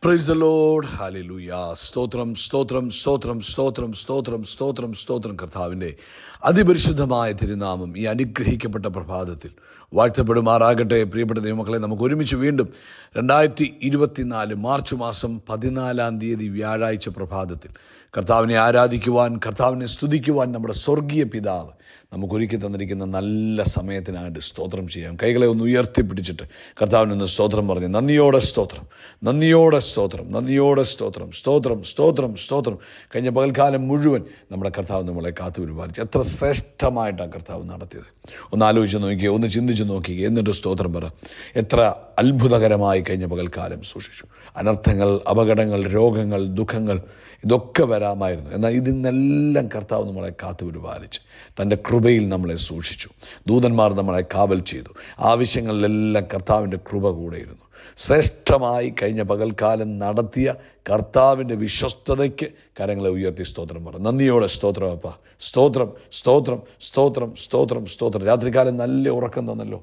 Praise the Lord. Hallelujah. സ്തോത്രം സ്തോത്രം സ്തോത്രം സ്തോത്രം സ്തോത്രം സ്തോത്രം സ്തോത്രം. കർത്താവിൻ്റെ അതിപരിശുദ്ധമായ തിരുനാമം ഈ അനുഗ്രഹിക്കപ്പെട്ട പ്രഭാതത്തിൽ വാഴ്ത്തപ്പെടുമാറാകട്ടെ. പ്രിയപ്പെട്ട ദൈവമക്കളെ, നമുക്ക് ഒരുമിച്ച് വീണ്ടും 2024 മാർച്ച് മാസം 14 വ്യാഴാഴ്ച പ്രഭാതത്തിൽ കർത്താവിനെ ആരാധിക്കുവാൻ, കർത്താവിനെ സ്തുതിക്കുവാൻ നമ്മുടെ സ്വർഗീയ പിതാവ് നമുക്കൊരുക്കി തന്നിരിക്കുന്ന നല്ല സമയത്തിനായിട്ട് സ്തോത്രം ചെയ്യാം. കൈകളെ ഒന്ന് ഉയർത്തിപ്പിടിച്ചിട്ട് കർത്താവിനൊന്ന് സ്തോത്രം പറഞ്ഞ് നന്ദിയോടെ സ്തോത്രം, നന്ദിയോടെ സ്തോത്രം, നന്ദിയോടെ സ്തോത്രം, സ്തോത്രം സ്തോത്രം സ്തോത്രം. കഴിഞ്ഞ പകൽക്കാലം മുഴുവൻ നമ്മുടെ കർത്താവ് നമ്മളെ കാത്തു പരിപാലിച്ചു. എത്ര ശ്രേഷ്ഠമായിട്ടാണ് കർത്താവ് നടത്തിയത്. ഒന്ന് ആലോചിച്ച് നോക്കിയേ, ഒന്ന് ചിന്തിച്ച് നോക്കിയേ, എന്നിട്ട് സ്തോത്രം പറ. എത്ര അത്ഭുതകരമായി കഴിഞ്ഞ പകൽക്കാലം സൂക്ഷിച്ചു. അനർത്ഥങ്ങൾ, അപകടങ്ങൾ, രോഗങ്ങൾ, ദുഃഖങ്ങൾ ഇതൊക്കെ വരാമായിരുന്നു. എന്നാൽ ഇതിനെല്ലാം കർത്താവ് നമ്മളെ കാത്തു പരിപാലിച്ച് തൻ്റെ കൃപയിൽ നമ്മളെ സൂക്ഷിച്ചു. ദൂതന്മാർ നമ്മളെ കാവൽ ചെയ്തു. ആവശ്യങ്ങളിലെല്ലാം കർത്താവിൻ്റെ കൃപ കൂടെയിരുന്നു. ശ്രേഷ്ഠമായി കഴിഞ്ഞ പകൽക്കാലം നടത്തിയ കർത്താവിൻ്റെ വിശ്വസ്തതയ്ക്ക് കരങ്ങളെ ഉയർത്തി സ്തോത്രം പറ. നന്ദിയോടെ സ്തോത്രം അപ്പ. സ്തോത്രം സ്തോത്രം സ്തോത്രം സ്തോത്രം സ്തോത്രം. രാത്രികാലം നല്ല ഉറക്കം തന്നല്ലോ,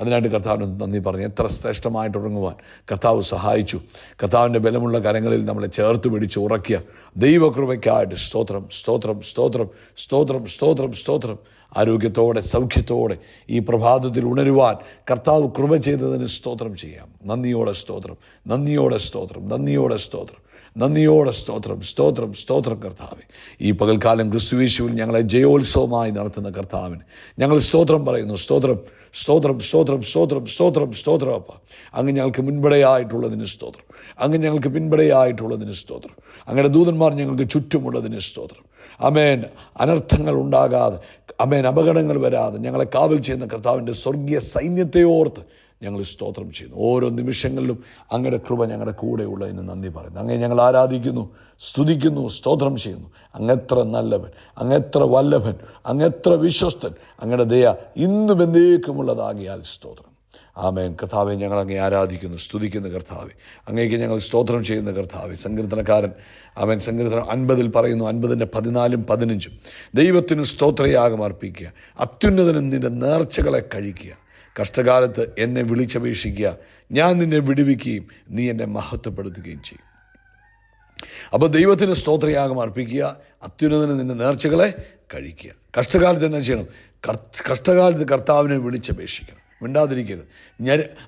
അതിനായിട്ട് കർത്താവിന് നന്ദി പറഞ്ഞു. എത്ര ശ്രേഷ്ഠമായിട്ട് ഉറങ്ങുവാൻ കർത്താവ് സഹായിച്ചു. കർത്താവിൻ്റെ ബലമുള്ള കരങ്ങളിൽ നമ്മളെ ചേർത്ത് പിടിച്ച് ഉറക്കിയ ദൈവകൃപയ്ക്കായിട്ട് സ്തോത്രം സ്തോത്രം സ്തോത്രം സ്തോത്രം സ്തോത്രം സ്തോത്രം. ആരോഗ്യത്തോടെ സൗഖ്യത്തോടെ ഈ പ്രഭാതത്തിൽ ഉണരുവാൻ കർത്താവ് കൃപ ചെയ്തതിന് സ്തോത്രം ചെയ്യാം. നന്ദിയോടെ സ്തോത്രം, നന്ദിയോടെ സ്തോത്രം, നന്ദിയോടെ സ്തോത്രം, നന്ദിയോടെ സ്തോത്രം സ്തോത്രം സ്തോത്രം. കർത്താവെ, ഈ പകൽക്കാലം ക്രിസ്തുയേശുവിൽ ഞങ്ങളെ ജയോത്സവമായി നടത്തുന്ന കർത്താവിന് ഞങ്ങൾ സ്തോത്രം പറയുന്നു. സ്തോത്രം സ്തോത്രം സ്തോത്രം സ്തോത്രം സ്തോത്രം സ്തോത്രം അപ്പ. അങ്ങ് ഞങ്ങൾക്ക് മുൻപടയായിട്ടുള്ളതിന് സ്തോത്രം, അങ്ങ് ഞങ്ങൾക്ക് പിൻപടയായിട്ടുള്ളതിന് സ്തോത്രം, അങ്ങയുടെ ദൂതന്മാർ ഞങ്ങൾക്ക് ചുറ്റുമുള്ളതിന് സ്തോത്രം. അമേൻ. അനർത്ഥങ്ങൾ ഉണ്ടാകാതെ, അമേൻ, അപകടങ്ങൾ വരാതെ ഞങ്ങളെ കാവൽ ചെയ്യുന്ന കർത്താവിൻ്റെ സ്വർഗീയ സൈന്യത്തെ ഓർത്ത് ഞങ്ങൾ സ്തോത്രം ചെയ്യുന്നു. ഓരോ നിമിഷങ്ങളിലും അങ്ങയുടെ കൃപ ഞങ്ങളുടെ കൂടെ ഉള്ളതിന് നന്ദി പറയുന്നു. അങ്ങേ ഞങ്ങൾ ആരാധിക്കുന്നു, സ്തുതിക്കുന്നു, സ്തോത്രം ചെയ്യുന്നു. അങ്ങെത്ര നല്ലവൻ, അങ്ങെത്ര വല്ലഭൻ, അങ്ങെത്ര വിശ്വസ്തൻ. അങ്ങയുടെ ദയ ഇന്നും എന്നേക്കുമുള്ളതാകിയാൽ സ്തോത്രം. ആമേൻ. കർത്താവെ, ഞങ്ങൾ അങ്ങേ ആരാധിക്കുന്നു, സ്തുതിക്കുന്ന കർത്താവെ, അങ്ങേക്ക് ഞങ്ങൾ സ്തോത്രം ചെയ്യുന്ന കർത്താവെ. സങ്കീർത്തനക്കാരൻ അവൻ സങ്കീർത്തനം 50 പറയുന്നു, 50:14-15, ദൈവത്തിന് സ്തോത്രയാഗം അർപ്പിക്കുക, അത്യുന്നതനും നിന്റെ നേർച്ചകളെ കഴിക്കുക, കഷ്ടകാലത്ത് എന്നെ വിളിച്ചപേക്ഷിക്കുക, ഞാൻ നിന്നെ വിടുവിക്കുകയും നീ എന്നെ മഹത്വപ്പെടുത്തുകയും ചെയ്യും. അപ്പോൾ ദൈവത്തിന് സ്തോത്രയാഗം അർപ്പിക്കുക, അത്യുന്നതന് നിന്റെ നേർച്ചകളെ കഴിക്കുക. കഷ്ടകാലത്ത് എന്നാ ചെയ്യണം? കഷ്ടകാലത്ത് കർത്താവിനെ വിളിച്ചപേക്ഷിക്കണം, മിണ്ടാതിരിക്കരുത്.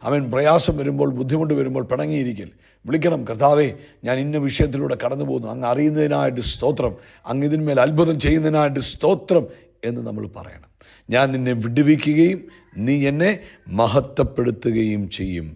അവൻ പ്രയാസം വരുമ്പോൾ, ബുദ്ധിമുട്ട് വരുമ്പോൾ പിണങ്ങിയിരിക്കൽ. വിളിക്കണം, കർത്താവേ, ഞാൻ ഇന്ന വിഷയത്തിലൂടെ കടന്നു പോകുന്നു, അങ്ങ് അറിയുന്നതിനായിട്ട് സ്തോത്രം, അങ്ങ് ഇതിന്മേൽ അത്ഭുതം ചെയ്യുന്നതിനായിട്ട് സ്തോത്രം എന്ന് നമ്മൾ പറയണം. ഞാൻ നിന്നെ വിടുവിക്കുകയും നീ എന്നെ മഹത്വപ്പെടുത്തുകയും ചെയ്യും.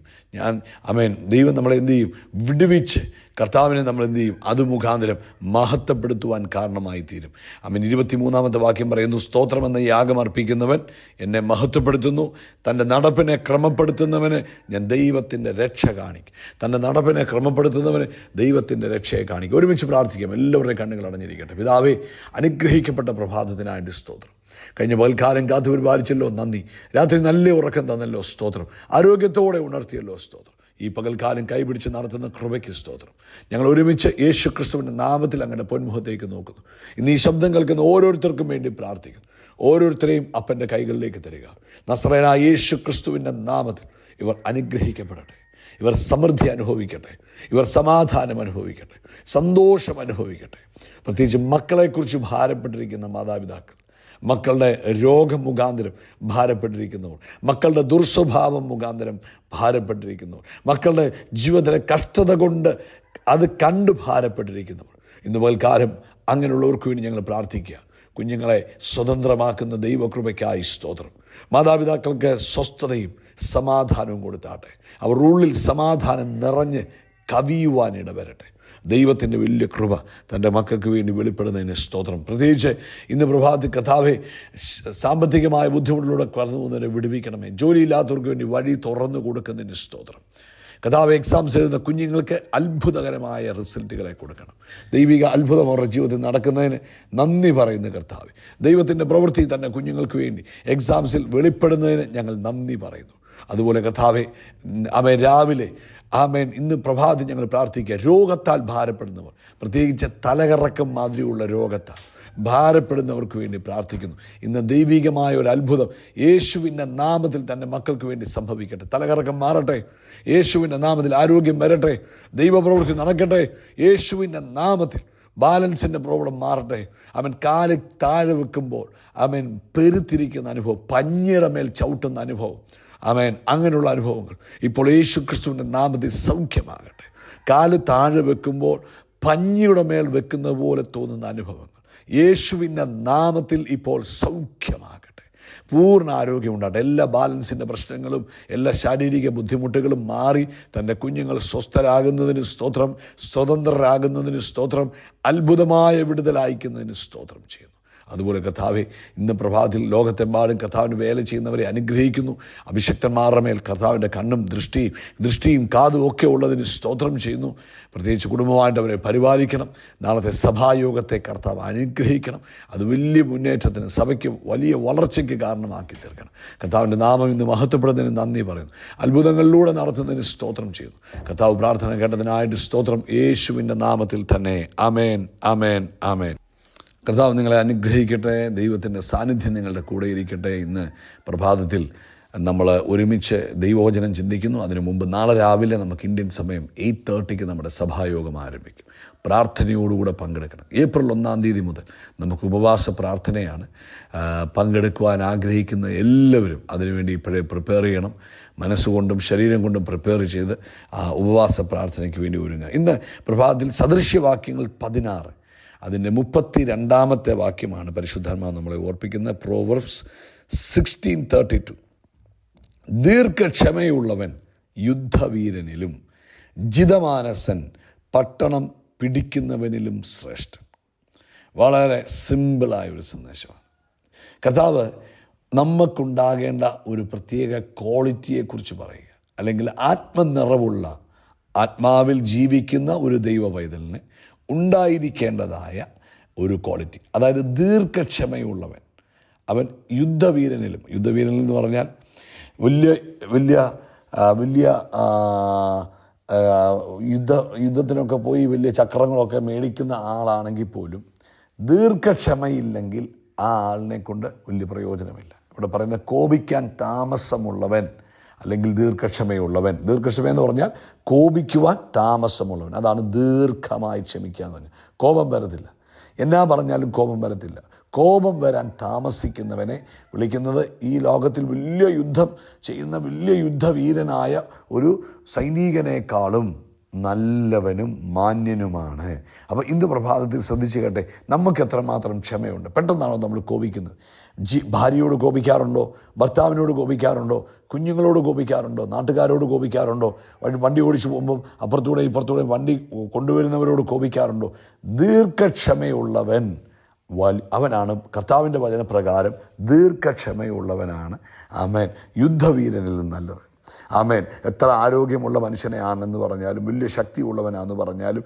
ദൈവം നമ്മളെ എന്ത് ചെയ്യും? വിടുവിച്ച് കർത്താവിനെ നമ്മൾ എന്ത് ചെയ്യും? അത് മുഖാന്തരം മഹത്വപ്പെടുത്തുവാൻ കാരണമായി തീരും. 23-ാമത്തെ വാക്യം പറയുന്നു, സ്തോത്രമെന്ന യാഗം അർപ്പിക്കുന്നവൻ എന്നെ മഹത്വപ്പെടുത്തുന്നു, തൻ്റെ നടപ്പിനെ ക്രമപ്പെടുത്തുന്നവന് ഞാൻ ദൈവത്തിൻ്റെ രക്ഷ കാണിക്കും. തൻ്റെ നടപ്പിനെ ക്രമപ്പെടുത്തുന്നവന് ദൈവത്തിൻ്റെ രക്ഷയെ കാണിക്കും. ഒരുമിച്ച് പ്രാർത്ഥിക്കാം. എല്ലാവരുടെയും കണ്ണുകൾ അടഞ്ഞിരിക്കട്ടെ. പിതാവേ, അനുഗ്രഹിക്കപ്പെട്ട പ്രഭാതത്തിനായിട്ട് സ്തോത്രം. കഴിഞ്ഞ പകൽക്കാലം കാത്തു പരിപാലിച്ചല്ലോ, നന്ദി. രാത്രി നല്ല ഉറക്കം തന്നല്ലോ, സ്തോത്രം. ആരോഗ്യത്തോടെ ഉണർത്തിയല്ലോ, സ്തോത്രം. ഈ പകൽക്കാലം കൈപിടിച്ച് നടത്തുന്ന കൃപയ്ക്ക് സ്തോത്രം. ഞങ്ങൾ ഒരുമിച്ച് യേശു ക്രിസ്തുവിൻ്റെ നാമത്തിൽ അങ്ങയുടെ പൊന്മുഖത്തേക്ക് നോക്കുന്നു. ഇന്ന് ഈ ശബ്ദം കേൾക്കുന്ന ഓരോരുത്തർക്കും വേണ്ടി പ്രാർത്ഥിക്കുന്നു. ഓരോരുത്തരെയും അപ്പൻ്റെ കൈകളിലേക്ക് തരിക. നസറേനായ യേശു ക്രിസ്തുവിൻ്റെ നാമത്തിൽ ഇവർ അനുഗ്രഹിക്കപ്പെടട്ടെ, ഇവർ സമൃദ്ധി അനുഭവിക്കട്ടെ, ഇവർ സമാധാനം അനുഭവിക്കട്ടെ, സന്തോഷം അനുഭവിക്കട്ടെ. പ്രത്യേകിച്ച് മക്കളെക്കുറിച്ച് ഭാരപ്പെട്ടിരിക്കുന്ന മാതാപിതാക്കൾ, മക്കളുടെ രോഗം മുഖാന്തരം ഭാരപ്പെട്ടിരിക്കുന്നവർ, മക്കളുടെ ദുർസ്വഭാവം മുഖാന്തരം ഭാരപ്പെട്ടിരിക്കുന്നവർ, മക്കളുടെ ജീവിതത്തിലെ കഷ്ടത കൊണ്ട് അത് കണ്ട് ഭാരപ്പെട്ടിരിക്കുന്നവർ, ഇന്ന് പകൽക്കാലം അങ്ങനെയുള്ളവർക്ക് വേണ്ടി ഞങ്ങൾ പ്രാർത്ഥിക്കുക. കുഞ്ഞുങ്ങളെ സ്വതന്ത്രമാക്കുന്ന ദൈവകൃപയ്ക്കായി സ്തോത്രം. മാതാപിതാക്കൾക്ക് സ്വസ്ഥതയും സമാധാനവും കൊടുത്താട്ടെ. അവർ ഉള്ളിൽ സമാധാനം നിറഞ്ഞ് കവിയുവാൻ ഇടവരട്ടെ. ദൈവത്തിൻ്റെ വലിയ കൃപ തൻ്റെ മക്കൾക്ക് വേണ്ടി വെളിപ്പെടുന്നതിന് സ്തോത്രം. പ്രത്യേകിച്ച് ഇന്ന് പ്രഭാതത്തിൽ കർത്താവെ, സാമ്പത്തികമായ ബുദ്ധിമുട്ടിലൂടെ കടന്നു പോകുന്നവരെ വിടുവിക്കണമേ. ജോലിയില്ലാത്തവർക്ക് വേണ്ടി വഴി തുറന്നു കൊടുക്കുന്നതിന് സ്തോത്രം. കർത്താവ്, എക്സാംസ് എഴുതുന്ന കുഞ്ഞുങ്ങൾക്ക് അത്ഭുതകരമായ റിസൾട്ടുകളെ കൊടുക്കണം. ദൈവിക അത്ഭുതം അവരുടെ ജീവിതത്തിൽ നടക്കുന്നതിന് നന്ദി പറയുന്ന കർത്താവ്, ദൈവത്തിൻ്റെ പ്രവൃത്തി തന്നെ കുഞ്ഞുങ്ങൾക്ക് വേണ്ടി എക്സാംസിൽ വെളിപ്പെടുന്നതിന് ഞങ്ങൾ നന്ദി പറയുന്നു. അതുപോലെ കർത്താവെ, അവൻ രാവിലെ ഇന്ന് പ്രഭാതം ഞങ്ങൾ പ്രാർത്ഥിക്കുക, രോഗത്താൽ ഭാരപ്പെടുന്നവർ, പ്രത്യേകിച്ച് തലകറക്കം മാതിരിയുള്ള രോഗത്താൽ, ഭാരപ്പെടുന്നവർക്ക് വേണ്ടി പ്രാർത്ഥിക്കുന്നു. ഇന്ന് ദൈവികമായ ഒരു അത്ഭുതം യേശുവിൻ്റെ നാമത്തിൽ തന്നെ മക്കൾക്ക് വേണ്ടി സംഭവിക്കട്ടെ. തലകറക്കം മാറട്ടെ, യേശുവിൻ്റെ നാമത്തിൽ ആരോഗ്യം വരട്ടെ, ദൈവപ്രവൃത്തി നടക്കട്ടെ, യേശുവിൻ്റെ നാമത്തിൽ ബാലൻസിൻ്റെ പ്രോബ്ലം മാറട്ടെ. അവൻ കാല് താഴെ വെക്കുമ്പോൾ അവൻ പെരുത്തിരിക്കുന്ന അനുഭവം, പഞ്ഞിയുടെ മേൽ ചവിട്ടുന്ന അനുഭവം, അവൻ അങ്ങനെയുള്ള അനുഭവങ്ങൾ ഇപ്പോൾ യേശു ക്രിസ്തുവിൻ്റെ നാമത്തിൽ സൗഖ്യമാകട്ടെ. കാല് താഴെ വെക്കുമ്പോൾ പഞ്ഞിയുടെ മേൽ വെക്കുന്ന പോലെ തോന്നുന്ന അനുഭവങ്ങൾ യേശുവിൻ്റെ നാമത്തിൽ ഇപ്പോൾ സൗഖ്യമാകട്ടെ. പൂർണ്ണ ആരോഗ്യം ഉണ്ടാകട്ടെ. എല്ലാ ബാലൻസിൻ്റെ പ്രശ്നങ്ങളും എല്ലാ ശാരീരിക ബുദ്ധിമുട്ടുകളും മാറി തൻ്റെ കുഞ്ഞുങ്ങൾ സ്വസ്ഥരാകുന്നതിന് സ്തോത്രം, സ്വതന്ത്രരാകുന്നതിന് സ്തോത്രം, അത്ഭുതമായ വിടുതൽ അയക്കുന്നതിന് സ്തോത്രം ചെയ്യുന്നു. അതുപോലെ കർത്താവെ, ഇന്ന് പ്രഭാതത്തിൽ ലോകത്തെമ്പാടും കർത്താവിന് വേല ചെയ്യുന്നവരെ അനുഗ്രഹിക്കുന്നു. അഭിഷക്തന്മാരുടെ മേൽ കർത്താവിൻ്റെ കണ്ണും ദൃഷ്ടിയും കാതും ഒക്കെ ഉള്ളതിന് സ്തോത്രം ചെയ്യുന്നു. പ്രത്യേകിച്ച് കുടുംബമായിട്ട് അവരെ പരിപാലിക്കണം. നാളത്തെ സഭായോഗത്തെ കർത്താവ് അനുഗ്രഹിക്കണം. അത് വലിയ മുന്നേറ്റത്തിന്, സഭയ്ക്ക് വലിയ വളർച്ചയ്ക്ക് കാരണമാക്കി തീർക്കണം. കർത്താവിൻ്റെ നാമം ഇന്ന് മഹത്വപ്പെടുന്നതിന് നന്ദി പറയുന്നു. അത്ഭുതങ്ങളിലൂടെ നടത്തുന്നതിന് സ്തോത്രം ചെയ്യുന്നു. കർത്താവ് പ്രാർത്ഥന കേട്ടതിനായിട്ട് സ്തോത്രം, യേശുവിൻ്റെ നാമത്തിൽ തന്നെ. ആമേൻ, ആമേൻ, ആമേൻ. കർത്താവ് നിങ്ങളെ അനുഗ്രഹിക്കട്ടെ. ദൈവത്തിൻ്റെ സാന്നിധ്യം നിങ്ങളുടെ കൂടെ ഇരിക്കട്ടെ. ഇന്ന് പ്രഭാതത്തിൽ നമ്മൾ ഒരുമിച്ച് ദൈവവചനം ചിന്തിക്കുന്നു. അതിനു മുമ്പ് നാളെ രാവിലെ നമുക്ക് ഇന്ത്യൻ സമയം 8:30 നമ്മുടെ സഭായോഗം ആരംഭിക്കും. പ്രാർത്ഥനയോടുകൂടെ പങ്കെടുക്കണം. ഏപ്രിൽ 1 തീയതി മുതൽ നമുക്ക് ഉപവാസ പ്രാർത്ഥനയാണ്. പങ്കെടുക്കുവാൻ ആഗ്രഹിക്കുന്ന എല്ലാവരും അതിനുവേണ്ടി ഇപ്പോഴേ പ്രിപ്പയർ ചെയ്യണം. മനസ്സുകൊണ്ടും ശരീരം കൊണ്ടും പ്രിപ്പയർ ചെയ്ത് ഉപവാസ പ്രാർത്ഥനയ്ക്ക് വേണ്ടി ഒരുങ്ങുക. ഇന്ന് പ്രഭാതത്തിൽ സദൃശ്യവാക്യങ്ങൾ 16 അതിൻ്റെ 32 വാക്യമാണ് പരിശുദ്ധാത്മാവ് നമ്മളെ ഓർപ്പിക്കുന്ന. പ്രോവർബ്സ് 16:32. ദീർഘക്ഷമയുള്ളവൻ യുദ്ധവീരനിലും ജിതമാനസൻ പട്ടണം പിടിക്കുന്നവനിലും ശ്രേഷ്ഠൻ. വളരെ സിമ്പിളായൊരു സന്ദേശമാണ്. കർത്താവ് നമുക്കുണ്ടാകേണ്ട ഒരു പ്രത്യേക ക്വാളിറ്റിയെക്കുറിച്ച് പറയുക, അല്ലെങ്കിൽ ആത്മനിറവുള്ള, ആത്മാവിൽ ജീവിക്കുന്ന ഒരു ദൈവ പൈതലിന് ഉണ്ടായിരിക്കേണ്ടതായ ഒരു ക്വാളിറ്റി, അതായത് ദീർഘക്ഷമയുള്ളവൻ. അവൻ യുദ്ധവീരനിലും എന്ന് പറഞ്ഞാൽ വലിയ വലിയ വലിയ യുദ്ധത്തിനൊക്കെ പോയി വലിയ ചക്രങ്ങളൊക്കെ മേടിക്കുന്ന ആളാണെങ്കിൽ പോലും ദീർഘക്ഷമയില്ലെങ്കിൽ ആ ആളിനെ കൊണ്ട് വലിയ പ്രയോജനമില്ല. ഇവിടെ പറയുന്ന കോപിക്കാൻ താമസമുള്ളവൻ അല്ലെങ്കിൽ ദീർഘക്ഷമയുള്ളവൻ. ദീർഘക്ഷമയെന്ന് പറഞ്ഞാൽ കോപിക്കുവാൻ താമസമുള്ളവൻ. അതാണ് ദീർഘമായി ക്ഷമിക്കുക എന്ന് പറഞ്ഞാൽ. കോപം വരത്തില്ല, എന്നാ പറഞ്ഞാലും കോപം വരത്തില്ല. കോപം വരാൻ താമസിക്കുന്നവനെ വിളിക്കുന്നത് ഈ ലോകത്തിൽ വലിയ യുദ്ധം ചെയ്യുന്ന വലിയ യുദ്ധവീരനായ ഒരു സൈനികനേക്കാളും നല്ലവനും മാന്യനുമാണ്. അപ്പോൾ ഇന്ന് പ്രഭാതത്തിൽ ശ്രദ്ധിച്ച് കേട്ടെ, നമുക്ക് എത്രമാത്രം ക്ഷമയുണ്ട്. പെട്ടെന്നാണോ നമ്മൾ കോപിക്കുന്നത്? ഭാര്യയോട് കോപിക്കാറുണ്ടോ? ഭർത്താവിനോട് കോപിക്കാറുണ്ടോ? കുഞ്ഞുങ്ങളോട് കോപിക്കാറുണ്ടോ? നാട്ടുകാരോട് കോപിക്കാറുണ്ടോ? വണ്ടി ഓടിച്ചു പോകുമ്പം അപ്പുറത്തൂടെ ഇപ്പുറത്തൂടെ വണ്ടി കൊണ്ടുവരുന്നവരോട് കോപിക്കാറുണ്ടോ? ദീർഘക്ഷമയുള്ളവൻ അവനാണ് കർത്താവിൻ്റെ വചനപ്രകാരം ദീർഘക്ഷമയുള്ളവനാണ്. ആമേൻ. യുദ്ധവീരനിൽ നല്ലത്. ആമേൻ. എത്ര ആരോഗ്യമുള്ള മനുഷ്യനെയാണെന്ന് പറഞ്ഞാലും വലിയ ശക്തിയുള്ളവനാണെന്ന് പറഞ്ഞാലും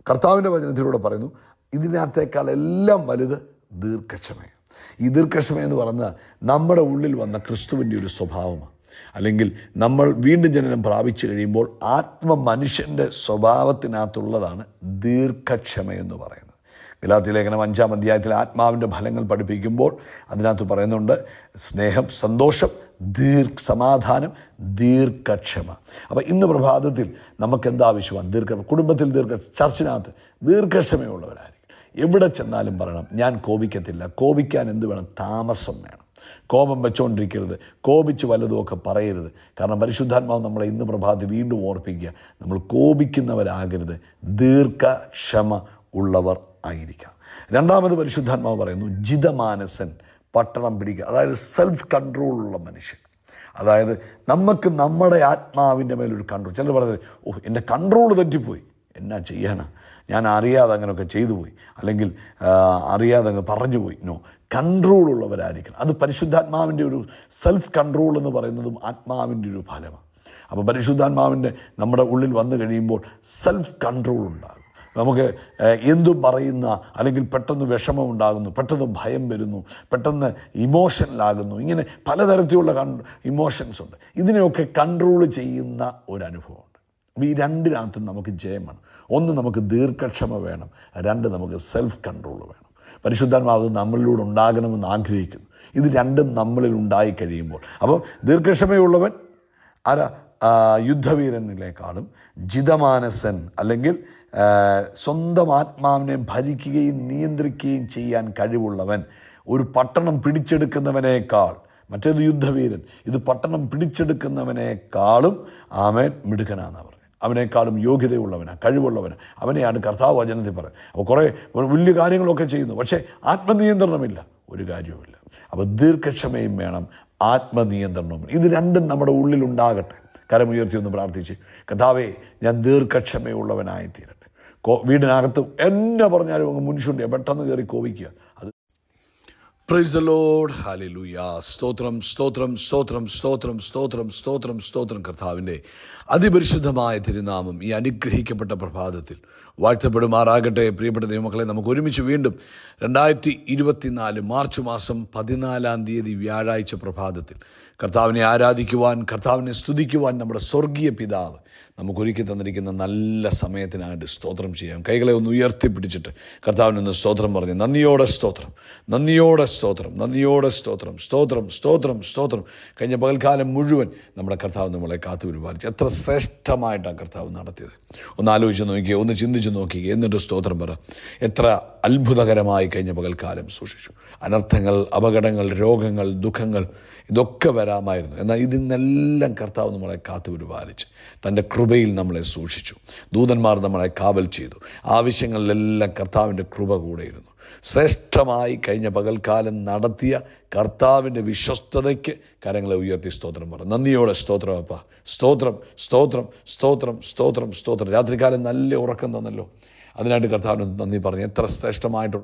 കർത്താവിൻ്റെ വചനത്തിലൂടെ പറയുന്നു ഇതിനകത്തേക്കാൾ എല്ലാം വലുത് ദീർഘക്ഷമയാണ്. ഈ ദീർഘക്ഷമയെന്ന് പറഞ്ഞാൽ നമ്മുടെ ഉള്ളിൽ വന്ന ക്രിസ്തുവിൻ്റെ ഒരു സ്വഭാവമാണ്. അല്ലെങ്കിൽ നമ്മൾ വീണ്ടും ജനനം പ്രാപിച്ചു കഴിയുമ്പോൾ മനുഷ്യൻ്റെ സ്വഭാവത്തിനകത്തുള്ളതാണ് ദീർഘക്ഷമയെന്ന് പറയുന്നത്. ഗലാത്യ ലേഖനം 5-ാം അധ്യായത്തിൽ ആത്മാവിൻ്റെ ഫലങ്ങൾ പഠിപ്പിക്കുമ്പോൾ അതിനകത്ത് പറയുന്നുണ്ട് സ്നേഹം, സന്തോഷം, സമാധാനം, ദീർഘക്ഷമ. അപ്പോൾ ഇന്ന് പ്രഭാതത്തിൽ നമുക്ക് എന്താ ആവശ്യമാണ്? കുടുംബത്തിൽ ചർച്ചിനകത്ത് ദീർഘക്ഷമയുള്ളവരായിരിക്കും. എവിടെ ചെന്നാലും പറയണം ഞാൻ കോപിക്കത്തില്ല. കോപിക്കാൻ എന്ത് വേണം? താമസം വേണം. കോപം വെച്ചുകൊണ്ടിരിക്കരുത്. കോപിച്ച് വല്ലതുമൊക്കെ പറയരുത്. കാരണം പരിശുദ്ധാത്മാവ് നമ്മളെ ഇന്ന് പ്രഭാതത്തിൽ വീണ്ടും ഓർപ്പിക്കുക, നമ്മൾ കോപിക്കുന്നവരാകരുത്, ദീർഘക്ഷമ ഉള്ളവർ ആയിരിക്കാം. രണ്ടാമത് പരിശുദ്ധാത്മാവ് പറയുന്നു ജിതമാനസൻ പട്ടണം പിടിക്കുക. അതായത് സെൽഫ് കൺട്രോൾ ഉള്ള മനുഷ്യൻ. അതായത് നമുക്ക് നമ്മുടെ ആത്മാവിൻ്റെ മേലൊരു കൺട്രോൾ. ചിലർ പറയുന്നത് എൻ്റെ കൺട്രോൾ തെറ്റിപ്പോയി, എന്നാ ചെയ്യാനാ, ഞാൻ അറിയാതെ അങ്ങനെയൊക്കെ ചെയ്തു പോയി, അല്ലെങ്കിൽ അറിയാതെ അങ്ങ് പറഞ്ഞു പോയി. നോ, കൺട്രോൾ ഉള്ളവരായിരിക്കണം. അത് പരിശുദ്ധാത്മാവിൻ്റെ ഒരു സെൽഫ് കൺട്രോൾ എന്ന് പറയുന്നതും ആത്മാവിൻ്റെ ഒരു ഫലമാണ്. അപ്പോൾ പരിശുദ്ധാത്മാവിൻ്റെ നമ്മുടെ ഉള്ളിൽ വന്നു കഴിയുമ്പോൾ സെൽഫ് കൺട്രോൾ ഉണ്ടാകും. നമുക്ക് എന്തും പറയുന്ന, അല്ലെങ്കിൽ പെട്ടെന്ന് വിഷമം ഉണ്ടാകുന്നു, പെട്ടെന്ന് ഭയം വരുന്നു, പെട്ടെന്ന് ഇമോഷണലാകുന്നു, ഇങ്ങനെ പലതരത്തിലുള്ള ഇമോഷൻസ് ഉണ്ട്. ഇതിനെയൊക്കെ കൺട്രോൾ ചെയ്യുന്ന ഒരനുഭവമുണ്ട്. അപ്പോൾ ഈ രണ്ടിനകത്തും നമുക്ക് ജയമാണ്. ഒന്ന്, നമുക്ക് ദീർഘക്ഷമ വേണം. രണ്ട്, നമുക്ക് സെൽഫ് കൺട്രോൾ വേണം. പരിശുദ്ധാത്മാവ് നമ്മളിലൂടെ ഉണ്ടാകണമെന്ന് ആഗ്രഹിക്കുന്നു. ഇത് രണ്ടും നമ്മളിൽ ഉണ്ടായി കഴിയുമ്പോൾ, അപ്പോൾ ദീർഘക്ഷമയുള്ളവൻ യുദ്ധവീരനിലേക്കാളും ജിതമാനസൻ, അല്ലെങ്കിൽ സ്വന്തം ആത്മാവിനെ ഭരിക്കുകയും നിയന്ത്രിക്കുകയും ചെയ്യാൻ കഴിവുള്ളവൻ, ഒരു പട്ടണം പിടിച്ചെടുക്കുന്നവനേക്കാൾ, മറ്റേത് യുദ്ധവീരൻ, ഇത് പട്ടണം പിടിച്ചെടുക്കുന്നവനേക്കാളും മിടുക്കനാണെന്ന് പറഞ്ഞു. അവനേക്കാളും യോഗ്യതയുള്ളവനാണ്, കഴിവുള്ളവനാണ്. അവനെയാണ് കർത്താവ് വചനത്തിൽ പറയുന്നത്. അപ്പോൾ കുറേ വലിയ കാര്യങ്ങളൊക്കെ ചെയ്യുന്നു, പക്ഷേ ആത്മനിയന്ത്രണമില്ല, ഒരു കാര്യവുമില്ല. അപ്പോൾ ദീർഘക്ഷമയും വേണം, ആത്മനിയന്ത്രണവും. ഇത് രണ്ടും നമ്മുടെ ഉള്ളിലുണ്ടാകട്ടെ. കരമുയർത്തി ഒന്ന് പ്രാർത്ഥിച്ച്, കർത്താവേ, ഞാൻ ദീർഘക്ഷമയുള്ളവനായി തീരട്ടെ. വീടിനകത്ത് എന്നെ പറഞ്ഞാലും അങ്ങ് മുൻഷുണ്ടിയാണ്, പെട്ടെന്ന് കയറി കോപിക്കുക. അത് പ്രൈസ് ദ ലോർഡ്, ഹല്ലേലൂയ. സ്തോത്രം സ്തോത്രം സ്തോത്രം സ്തോത്രം സ്തോത്രം സ്തോത്രം സ്തോത്രം. കർത്താവിൻ്റെ അതിപരിശുദ്ധമായ തിരുനാമം ഈ അനുഗ്രഹിക്കപ്പെട്ട പ്രഭാതത്തിൽ വാഴ്ത്തപ്പെടുമാറാകട്ടെ. പ്രിയപ്പെട്ട ദൈവമക്കളെ, നമുക്ക് ഒരുമിച്ച് വീണ്ടും 2024 മാർച്ച് മാസം 14 വ്യാഴാഴ്ച പ്രഭാതത്തിൽ കർത്താവിനെ ആരാധിക്കുവാൻ, കർത്താവിനെ സ്തുതിക്കുവാൻ നമ്മുടെ സ്വർഗീയ പിതാവ് നമുക്കൊരുക്കി തന്നിരിക്കുന്ന നല്ല സമയത്തിനായിട്ട് സ്തോത്രം ചെയ്യാം. കൈകളെ ഒന്ന് ഉയർത്തിപ്പിടിച്ചിട്ട് കർത്താവിനൊന്ന് സ്തോത്രം പറഞ്ഞ്, നന്ദിയോടെ സ്തോത്രം, നന്ദിയോടെ സ്തോത്രം, നന്ദിയോടെ സ്തോത്രം, സ്തോത്രം സ്തോത്രം സ്തോത്രം. കഴിഞ്ഞ പകൽക്കാലം മുഴുവൻ നമ്മുടെ കർത്താവ് നമ്മളെ കാത്തു പരിപാലിച്ചു. എത്ര ശ്രേഷ്ഠമായിട്ടാണ് കർത്താവ് നടത്തിയത്. ഒന്ന് ആലോചിച്ച് നോക്കിയേ, ഒന്ന് ചിന്തിച്ച് നോക്കിയേ, എന്നിട്ട് സ്തോത്രം പറ. എത്ര അത്ഭുതകരമായി കഴിഞ്ഞ പകൽക്കാലം സൂക്ഷിച്ചു. അനർത്ഥങ്ങൾ, അപകടങ്ങൾ, രോഗങ്ങൾ, ദുഃഖങ്ങൾ ഇതൊക്കെ വരാമായിരുന്നു. എന്നാൽ ഇതിനെല്ലാം കർത്താവ് നമ്മളെ കാത്തു പരിപാലിച്ച് തൻ്റെ കൃപയിൽ നമ്മളെ സൂക്ഷിച്ചു. ദൂതന്മാർ നമ്മളെ കാവൽ ചെയ്തു. ആവശ്യങ്ങളിലെല്ലാം കർത്താവിൻ്റെ കൃപ കൂടെയിരുന്നു. ശ്രേഷ്ഠമായി കഴിഞ്ഞ പകൽക്കാലം നടത്തിയ കർത്താവിൻ്റെ വിശ്വസ്തതയ്ക്ക് കരങ്ങളെ ഉയർത്തി സ്തോത്രം പറ. നന്ദിയോടെ സ്തോത്രം അപ്പാ, സ്തോത്രം സ്തോത്രം സ്തോത്രം സ്തോത്രം സ്തോത്രം. രാത്രികാലം നല്ല ഉറക്കം തന്നല്ലോ, അതിനായിട്ട് കർത്താവിന് നന്ദി പറഞ്ഞു. എത്ര ശ്രേഷ്ഠമായിട്ട്